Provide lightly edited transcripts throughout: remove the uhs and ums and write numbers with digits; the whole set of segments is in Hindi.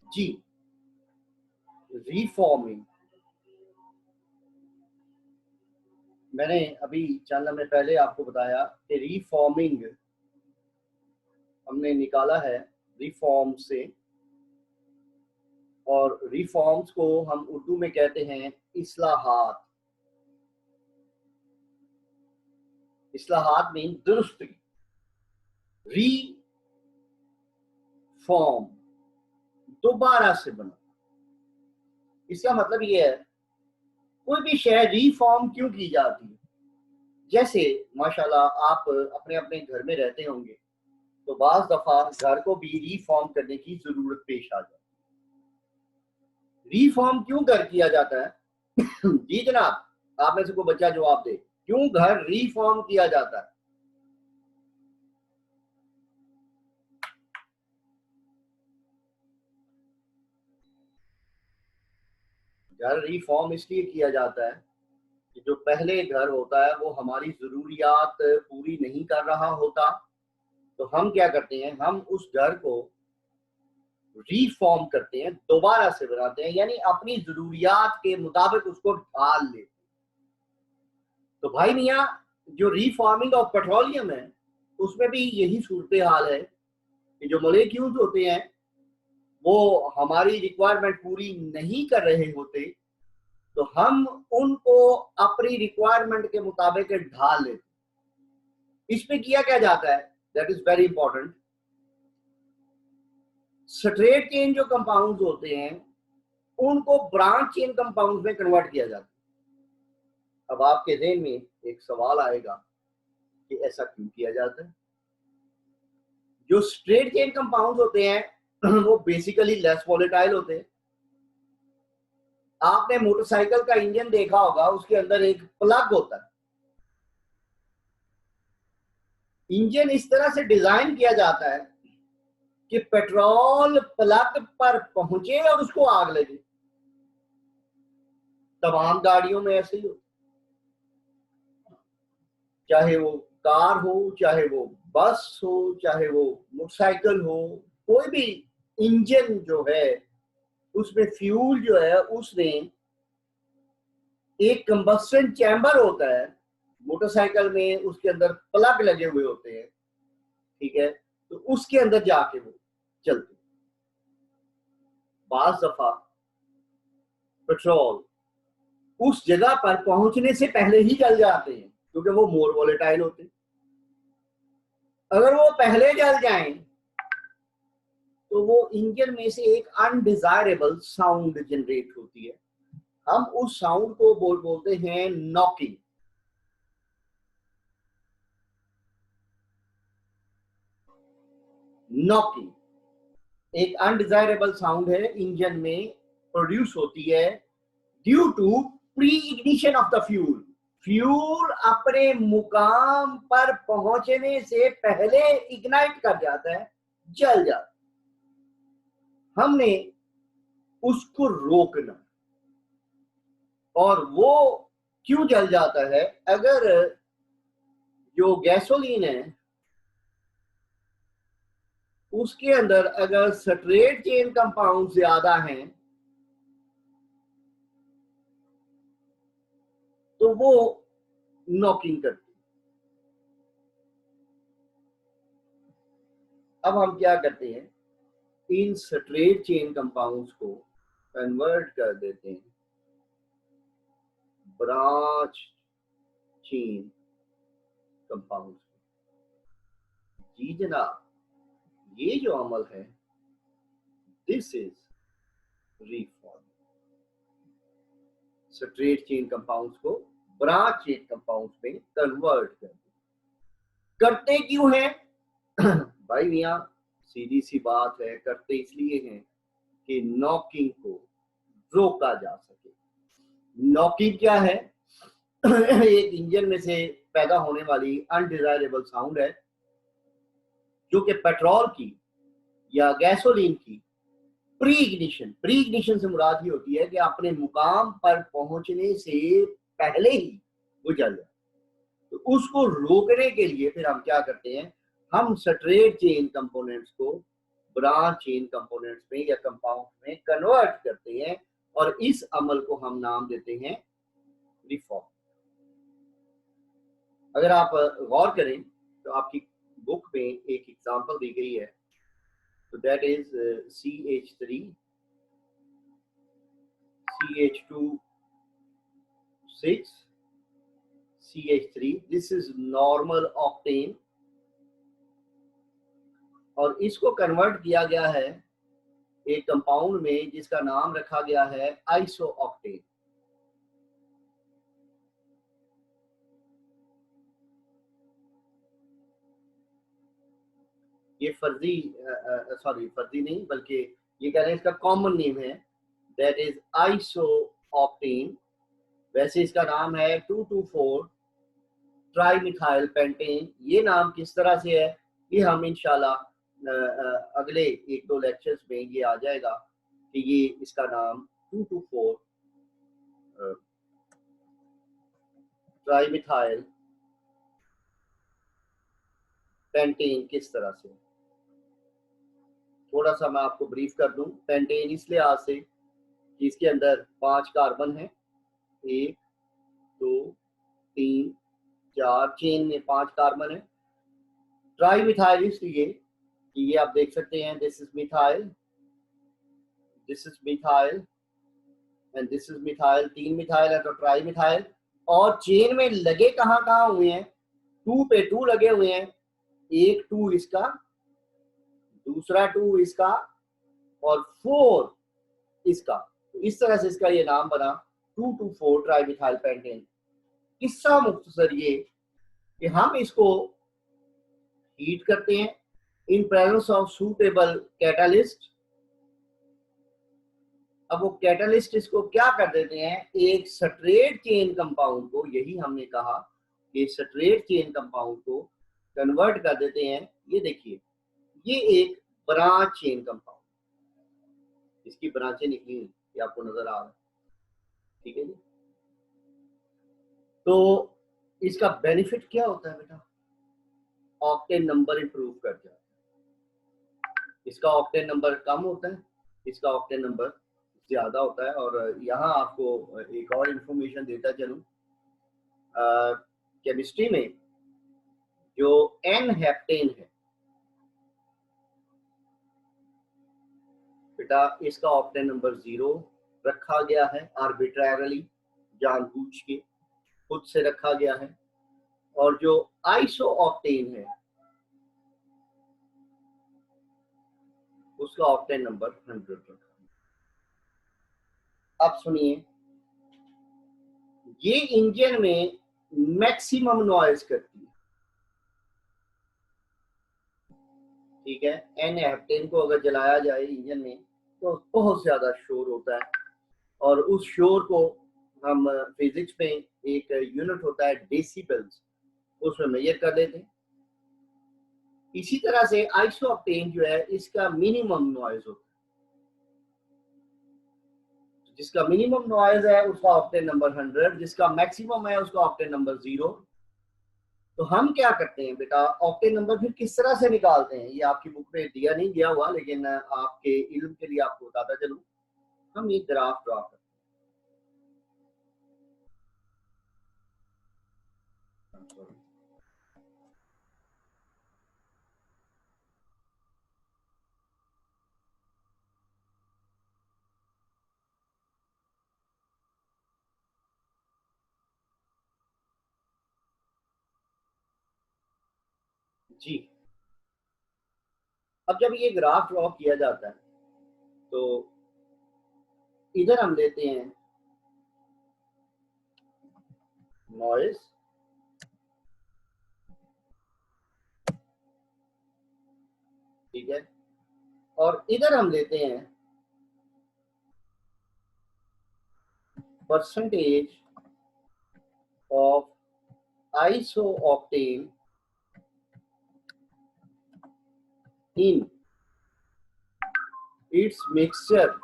जी, रीफॉर्मिंग मैंने अभी चंद लम्हे पहले आपको बताया कि रीफॉर्मिंग हमने निकाला है रिफॉर्म से, और रिफॉर्म्स को हम उर्दू में कहते हैं इस्लाहात। इस्लाहात मीन दुरुस्ती, रीफॉर्म दोबारा से बना। इसका मतलब ये है कोई भी शय रीफॉर्म क्यों की जाती है। जैसे माशाल्लाह आप अपने अपने घर में रहते होंगे, तो बाज़ दफा घर को भी रीफॉर्म करने की जरूरत पेश आ जाती है। रीफॉर्म क्यों घर किया जाता है? जी जनाब, आप में से कोई बच्चा जवाब दे, क्यों घर रीफॉर्म किया जाता है? घर रीफॉर्म इसलिए किया जाता है कि जो पहले घर होता है वो हमारी जरूरियात पूरी नहीं कर रहा होता, तो हम क्या करते हैं, हम उस घर को रीफॉर्म करते हैं, दोबारा से बनाते हैं, यानी अपनी जरूरियात के मुताबिक उसको ढाल लेते हैं। तो भाई मियाँ, जो रीफॉर्मिंग ऑफ पेट्रोलियम है उसमें भी यही सूरत हाल है कि जो मॉलिक्यूल्स होते हैं वो हमारी रिक्वायरमेंट पूरी नहीं कर रहे होते, तो हम उनको अपनी रिक्वायरमेंट के मुताबिक ढाल लेते। इसमें किया क्या जाता है, that is very important. Straight chain जो कंपाउंड्स होते हैं उनको ब्रांच चेन कंपाउंड्स में कन्वर्ट किया जाता है। अब आपके ज़हन में एक सवाल आएगा कि ऐसा क्यों किया जाता है। जो स्ट्रेट चेन कंपाउंड्स होते हैं वो बेसिकली लेस वॉलेटाइल होते हैं। आपने मोटरसाइकिल का इंजन देखा होगा, उसके अंदर एक प्लग होता है। इंजन इस तरह से डिजाइन किया जाता है कि पेट्रोल प्लग पर पहुंचे और उसको आग लगे। तमाम गाड़ियों में ऐसे ही हो, चाहे वो कार हो, चाहे वो बस हो, चाहे वो मोटरसाइकिल हो, कोई भी इंजन जो है उसमें फ्यूल जो है उसमें एक कंबस्शन चैम्बर होता है। मोटरसाइकिल में उसके अंदर प्लग लगे हुए होते हैं, ठीक है, तो उसके अंदर जाके वो चलते। बाज दफा पेट्रोल उस जगह पर पहुंचने से पहले ही जल जाते हैं क्योंकि वो मोर वॉलेटाइल होते हैं। अगर वो पहले जल जाएं तो वो इंजन में से एक अनडिजायरेबल साउंड जनरेट होती है। हम उस साउंड को बोलते हैं नॉकिंग। नॉकिंग एक अनडिजायरेबल साउंड है, इंजन में प्रोड्यूस होती है due to pre ignition of the fuel. Fuel अपने मुकाम पर पहुंचने से पहले इग्नाइट कर जाता है, जल जाता है। हमने उसको रोकना, और वो क्यों जल जाता है? अगर जो गैसोलीन है उसके अंदर अगर स्ट्रेट चेन कंपाउंड ज्यादा हैं तो वो नॉकिंग करती। अब हम क्या करते हैं, इन स्ट्रेट चेन कंपाउंड्स को कन्वर्ट कर देते हैं ब्रांच चेन कंपाउंड्स। जी जनाब, ये जो अमल है this is reform. Straight chain compounds को ब्रांच चेन कंपाउंड्स में कन्वर्ट करते क्यों है? भाई मियाँ, सीधी सी बात है, करते इसलिए हैं कि नॉकिंग को रोका जा सके। नॉकिंग क्या है? एक इंजन में से पैदा होने वाली अनडिजायरेबल साउंड है जो कि पेट्रोल की या गैसोलीन की प्री इग्निशन से मुराद ये होती है कि अपने मुकाम पर पहुंचने से पहले ही वो जल जाए। तो उसको रोकने के लिए फिर हम क्या करते हैं, हम स्ट्रेट चेन कंपोनेंट्स को ब्रांच चेन कंपोनेंट्स में या कंपाउंड में कन्वर्ट करते हैं और इस अमल को हम नाम देते हैं रिफॉर्म। अगर आप गौर करें तो आपकी बुक में एक एग्जांपल दी गई है, तो that is CH3 CH2 6 CH3, this is normal octane, और इसको कन्वर्ट किया गया है एक कंपाउंड में जिसका नाम रखा गया है आइसो ऑक्टेन। ये फर्जी फर्जी नहीं बल्कि ये कह रहे हैं इसका कॉमन नेम है, दैट इज आइसो ऑक्टेन। वैसे इसका नाम है 2,2,4 ट्राइमिथाइल पेंटेन। ये नाम किस तरह से है ये हम इंशाल्लाह अगले 1-2 लेक्चर्स में ये आ जाएगा कि ये इसका नाम 2,2,4 ट्राइमिथाइल पेंटेन किस तरह से। थोड़ा सा मैं आपको ब्रीफ कर दूं। पेंटेन इस लिहाज से कि इसके अंदर 5 कार्बन है, 1 2 3 4, चेन में 5 कार्बन है। ट्राइमिथाइल इसलिए कि ये आप देख सकते हैं, this is methyl, this is methyl and this is methyl, 3 methyl है तो ट्राइमिथाइल। और चेन में लगे कहाँ कहाँ हुए हैं, 2 पे 2 लगे हुए हैं, एक 2 इसका, दूसरा 2 इसका और 4 इसका। तो इस तरह से इसका ये नाम बना 2,2,4 ट्राइमिथाइल पेंटेन। किस्सा मुख्तसर ये कि हम इसको हीट करते हैं in presence of suitable catalyst. अब वो कैटालिस्ट इसको क्या कर देते हैं, एक स्ट्रेट चेन कंपाउंड को, यही हमने कहा कि स्ट्रेट चेन कंपाउंड को कन्वर्ट कर देते हैं। ये देखिए, ये एक ब्रांच चेन कंपाउंड, इसकी ब्रांचें निकली हैं, ये आपको नजर आ रहा है, ठीक है जी। तो इसका बेनिफिट क्या होता है बेटा, ऑक्टेन नंबर इंप्रूव कर जाता है। इसका ऑक्टेन नंबर कम होता है, इसका ऑक्टेन नंबर ज्यादा होता है। और यहाँ आपको एक और इंफॉर्मेशन देता चलूं, केमिस्ट्री में जो एन हेप्टेन है बेटा, इसका ऑक्टेन नंबर 0 रखा गया है, आर्बिट्ररली, जानबूझ के खुद से रखा गया है। और जो आइसो ऑक्टेन है उसका ऑक्टेन नंबर 100 रखा है। अब सुनिए, ये इंजन में मैक्सिमम नॉइज करती है, ठीक है। एन हेप्टेन को अगर जलाया जाए इंजन में तो बहुत ज्यादा शोर होता है, और उस शोर को हम फिजिक्स में एक यूनिट होता है डेसिबल्स, उसमें मेजर कर लेते हैं। इसी तरह से आइसो ऑक्टेन जो है इसका मिनिमम नॉइज होता है, जिसका मिनिमम नॉइज है उसका ऑक्टेन नंबर 100, जिसका मैक्सिमम है उसका ऑक्टेन नंबर 0। तो हम क्या करते हैं बेटा, ऑक्टेन नंबर फिर किस तरह से निकालते हैं, ये आपकी बुक में दिया नहीं गया हुआ, लेकिन आपके इल्म के लिए आपको बताता चलूं। हम एक ग्राफ ड्रॉ करते हैं, जी। अब जब ये ग्राफ ड्रॉ किया जाता है तो इधर हम लेते हैं नॉइज, ठीक है, और इधर हम लेते हैं percentage of isooctane in its mixture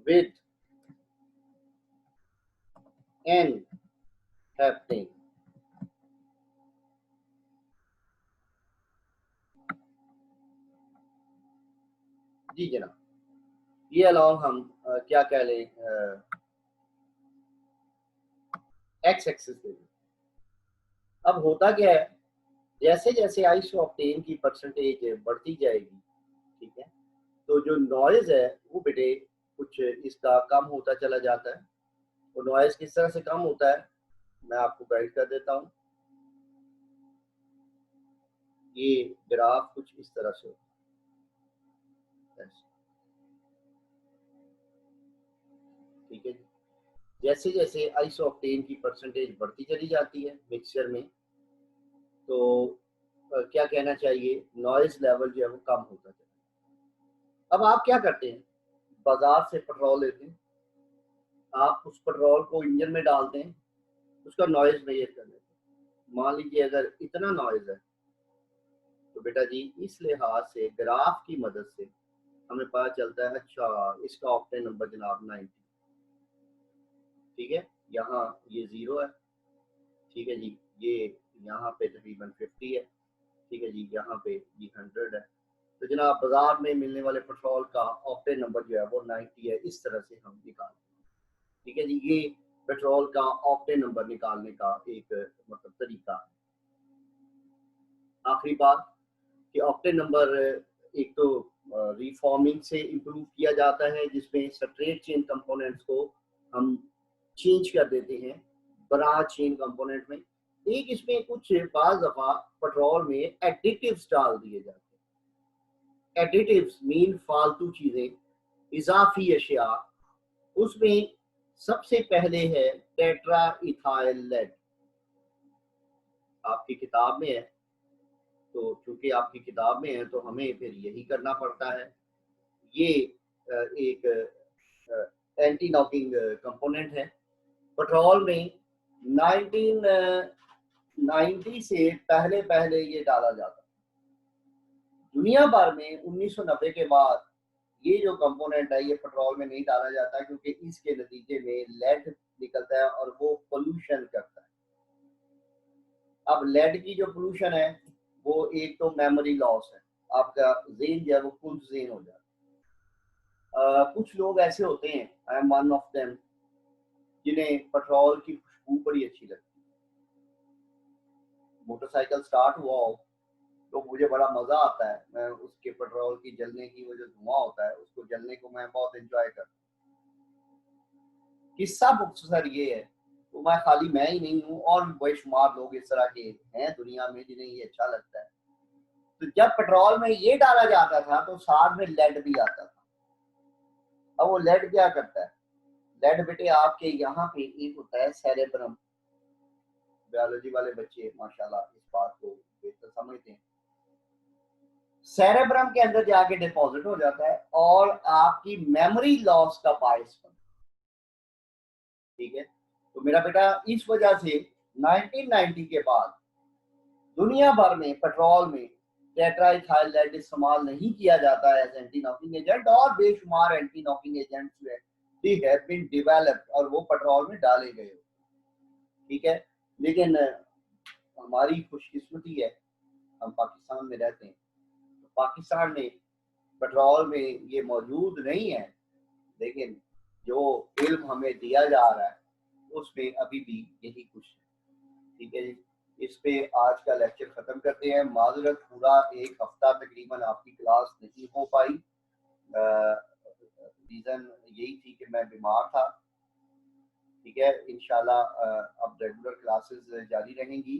with N heptane. जी जनाब, ये अलॉन्ग हम क्या कह लें, एक्स एक्सिस दे दें। अब होता क्या है, जैसे जैसे आइसो ऑक्टेन की परसेंटेज बढ़ती जाएगी, ठीक है, तो जो नॉइज है वो बेटे कुछ इसका कम होता चला जाता है। तो नॉइज किस तरह से कम होता है, मैं आपको गाइड कर देता हूँ। ये ग्राफ कुछ इस तरह से होता है, ठीक है। जैसे जैसे आइसो ऑक्टेन की परसेंटेज बढ़ती चली जाती है मिक्सचर में, तो क्या कहना चाहिए, नॉइज लेवल जो है वो कम होता चला। अब आप क्या करते हैं, बाजार से पेट्रोल लेते हैं, आप उस पेट्रोल को इंजन में डालते हैं, उसका नॉइज मेजर कर लेते हैं। मान लीजिए अगर इतना नॉइज है, तो बेटा जी इस लिहाज से ग्राफ की मदद से हमें पता चलता है, अच्छा इसका ऑक्टेन नंबर जनाब 90, ठीक है, यहाँ ये 0 है, ठीक है जी, ये यहाँ पे तकरीबन 50 है, ठीक है जी, यहाँ पे ये 100 है। तो जनाब बाजार में मिलने वाले पेट्रोल का ऑक्टेन नंबर जो है वो 90 है। इस तरह से हम निकालते हैं, ठीक है जी। ये पेट्रोल का ऑक्टेन नंबर निकालने का एक मतलब तरीका है। आखिरी बात कि ऑक्टेन नंबर एक तो रिफॉर्मिंग से इम्प्रूव किया जाता है, जिसमें स्ट्रेट चेन कंपोनेंट्स को हम चेंज कर देते हैं ब्रांच चेन कंपोनेंट में। एक इसमें कुछ बाज दफा पेट्रोल में एडिटिव्स डाल दिए जाते हैं। एडिटिव्स मीन फालतू चीजें, इजाफी अशिया। उसमें सबसे पहले है टेट्रा इथाइल लेड। आपकी किताब में है, तो चूंकि आपकी किताब में है तो हमें फिर यही करना पड़ता है। ये एक एंटी नॉकिंग कंपोनेंट है। पेट्रोल में 1990 से पहले पहले ये डाला जाता। दुनिया भर में 1990 के बाद ये जो कंपोनेंट है ये पेट्रोल में नहीं डाला जाता, क्योंकि इसके नतीजे में लेड निकलता है और वो पोल्यूशन करता है। अब लेड की जो पोल्यूशन है वो एक तो मेमोरी लॉस है, आपका जेन जो है वो फुल जेन हो जाता है। कुछ लोग ऐसे होते हैं, I am one of them, जिन्हें पेट्रोल की खुशबू बड़ी अच्छी लगती है। मोटरसाइकिल स्टार्ट हुआ हो तो मुझे बड़ा मजा आता है, मैं उसके पेट्रोल की जलने की वो जो धुआं होता है उसको जलने को मैं बहुत एंजॉय करता हूँ। किस्सा मुख्तसर ये है, तो मैं खाली मैं ही नहीं हूँ, और भी बेशुमार लोग इस तरह के हैं दुनिया में जिन्हें ये अच्छा लगता है। तो जब पेट्रोल में ये डाला जाता था तो साथ में लेड भी आता था। अब वो लेड क्या करता है, लेड बेटे आपके यहाँ पे एक होता है सेरेब्रम। बायोलॉजी वाले बच्चे माशाल्लाह इस बात को बेहतर समझते हैं। सेरेब्रम के अंदर जाके डिपॉजिट हो जाता है और आपकी मेमोरी लॉस का बायस बनता है, ठीक है। तो मेरा बेटा इस वजह से 1990 के बाद दुनिया भर में पेट्रोल में टेट्राइथाइल लेड इस्तेमाल नहीं किया जाता है एज एंटी नॉकिंग एजेंट, और बेशुमार एंटी नॉकिंग एजेंट्स जो है दे हैव बीन डेवलप्ड और वो पेट्रोल में डाले गए, ठीक है। लेकिन हमारी खुशकिस्मती है, हम पाकिस्तान में रहते हैं, तो पाकिस्तान में पेट्रोल में ये मौजूद नहीं है, लेकिन जो इल्म हमें दिया जा रहा है उसमें अभी भी यही कुछ है, ठीक है जी। इस पे आज का लेक्चर खत्म करते हैं। माजरत, पूरा एक हफ्ता तकरीबन आपकी क्लास नहीं हो पाई, रीज़न यही थी कि मैं बीमार था, ठीक है। इंशाल्लाह अब रेगुलर क्लासेस जारी रहेंगी।